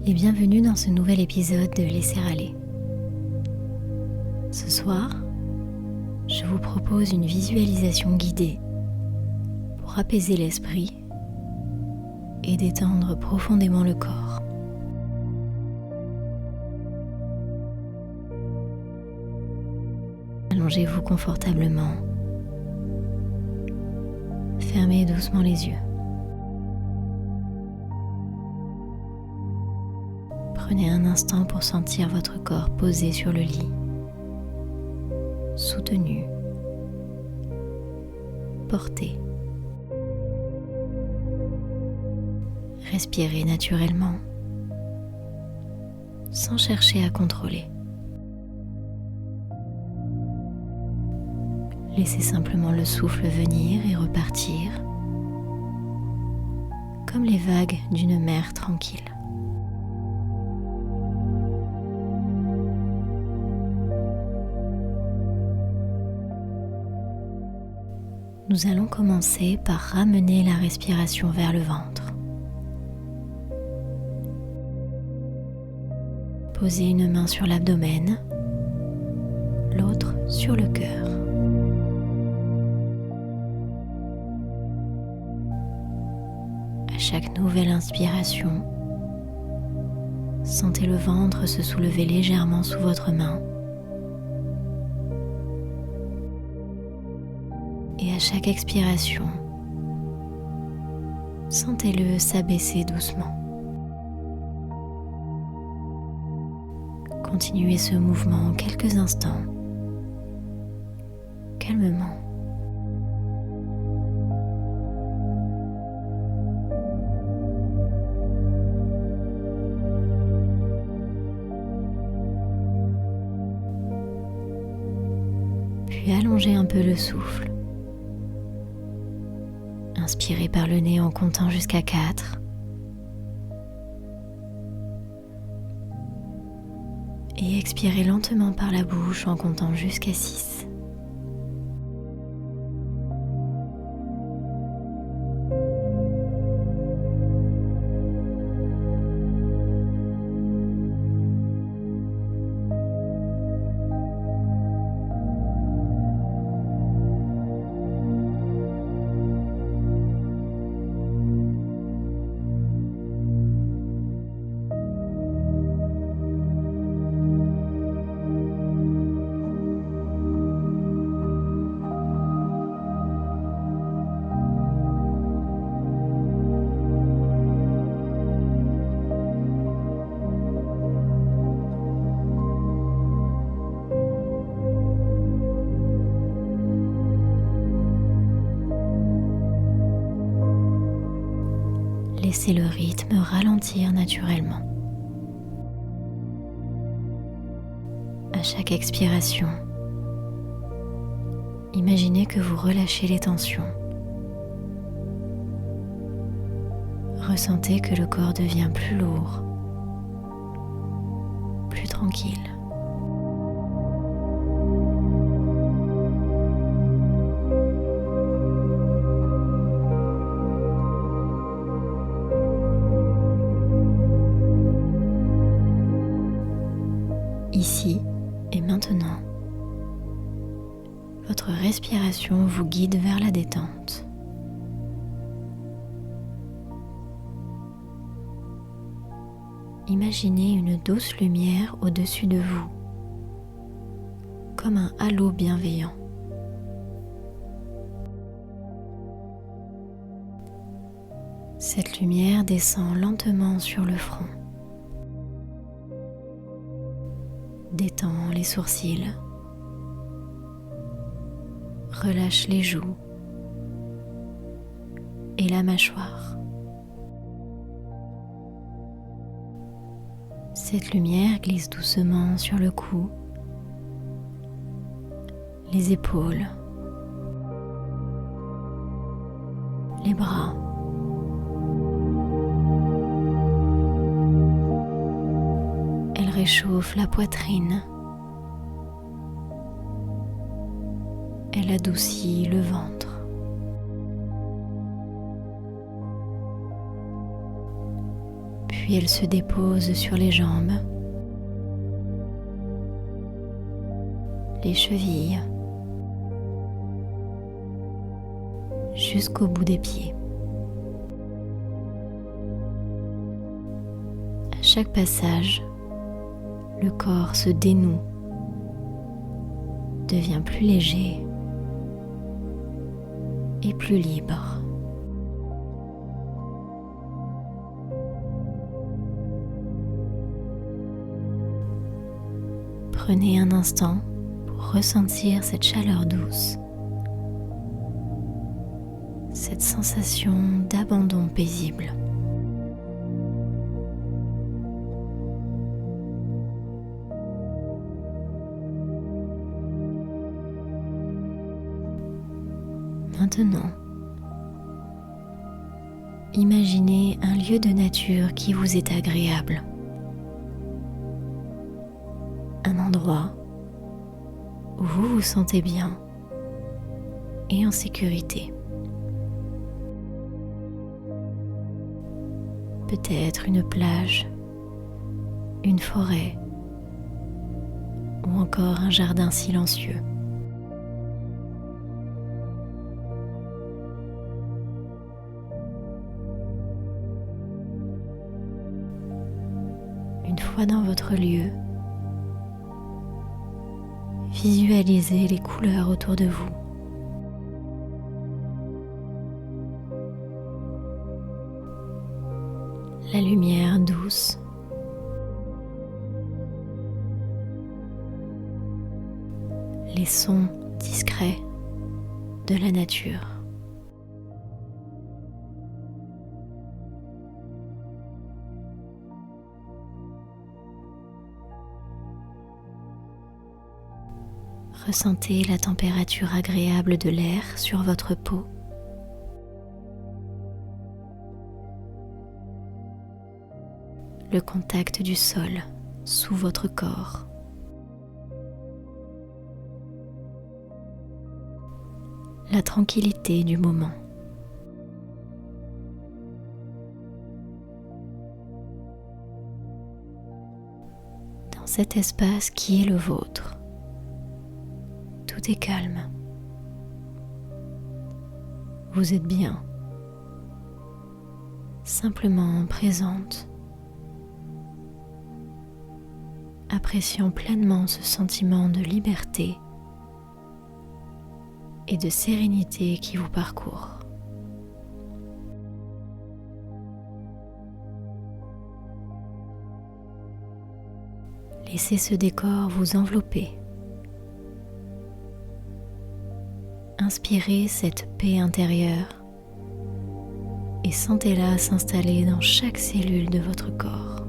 et bienvenue dans ce nouvel épisode de Laisser aller. Ce soir, je vous propose une visualisation guidée pour apaiser l'esprit et détendre profondément le corps. Allongez-vous confortablement. Fermez doucement les yeux. Prenez un instant pour sentir votre corps posé sur le lit, soutenu, porté. Respirez naturellement, sans chercher à contrôler. Laissez simplement le souffle venir et repartir, comme les vagues d'une mer tranquille. Nous allons commencer par ramener la respiration vers le ventre. Posez une main sur l'abdomen, l'autre sur le cœur. À chaque nouvelle inspiration, sentez le ventre se soulever légèrement sous votre main. Et à chaque expiration, sentez-le s'abaisser doucement. Continuez ce mouvement quelques instants, calmement. Puis allongez un peu le souffle. Inspirez par le nez en comptant jusqu'à 4. Et expirez lentement par la bouche en comptant jusqu'à 6. Laissez le rythme ralentir naturellement. À chaque expiration, imaginez que vous relâchez les tensions. Ressentez que le corps devient plus lourd, plus tranquille. Ici et maintenant, votre respiration vous guide vers la détente. Imaginez une douce lumière au-dessus de vous, comme un halo bienveillant. Cette lumière descend lentement sur le front. Détend les sourcils, relâche les joues et la mâchoire. Cette lumière glisse doucement sur le cou, les épaules, les bras. Elle réchauffe la poitrine. Elle adoucit le ventre. puis elle se dépose sur les jambes, les chevilles, jusqu'au bout des pieds. À chaque passage, le corps se dénoue, devient plus léger et plus libre. Prenez un instant pour ressentir cette chaleur douce, cette sensation d'abandon paisible. Maintenant, imaginez un lieu de nature qui vous est agréable. Un endroit où vous vous sentez bien et en sécurité. Peut-être une plage, une forêt ou encore un jardin silencieux. Une fois dans votre lieu, visualisez les couleurs autour de vous. La lumière douce, les sons discrets de la nature. Ressentez la température agréable de l'air sur votre peau. Le contact du sol sous votre corps. La tranquillité du moment. Dans cet espace qui est le vôtre, tout est calme. Vous êtes bien, simplement présente, appréciant pleinement ce sentiment de liberté et de sérénité qui vous parcourt. Laissez ce décor vous envelopper. Inspirez cette paix intérieure et sentez-la s'installer dans chaque cellule de votre corps.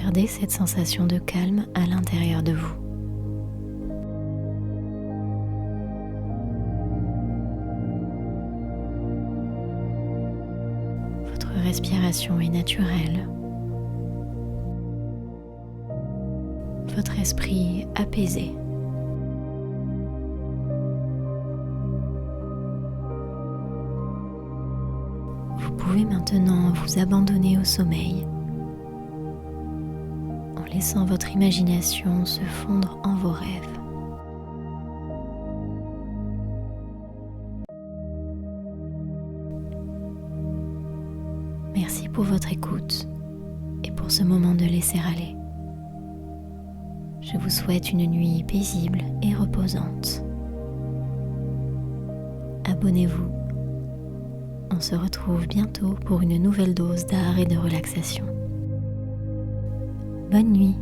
Gardez cette sensation de calme à l'intérieur de vous. Votre respiration est naturelle. Votre esprit apaisé. Vous pouvez maintenant vous abandonner au sommeil, laissant votre imagination se fondre en vos rêves. Merci pour votre écoute et pour ce moment de laisser aller. Je vous souhaite une nuit paisible et reposante. Abonnez-vous. On se retrouve bientôt pour une nouvelle dose d'art et de relaxation. Bonne nuit.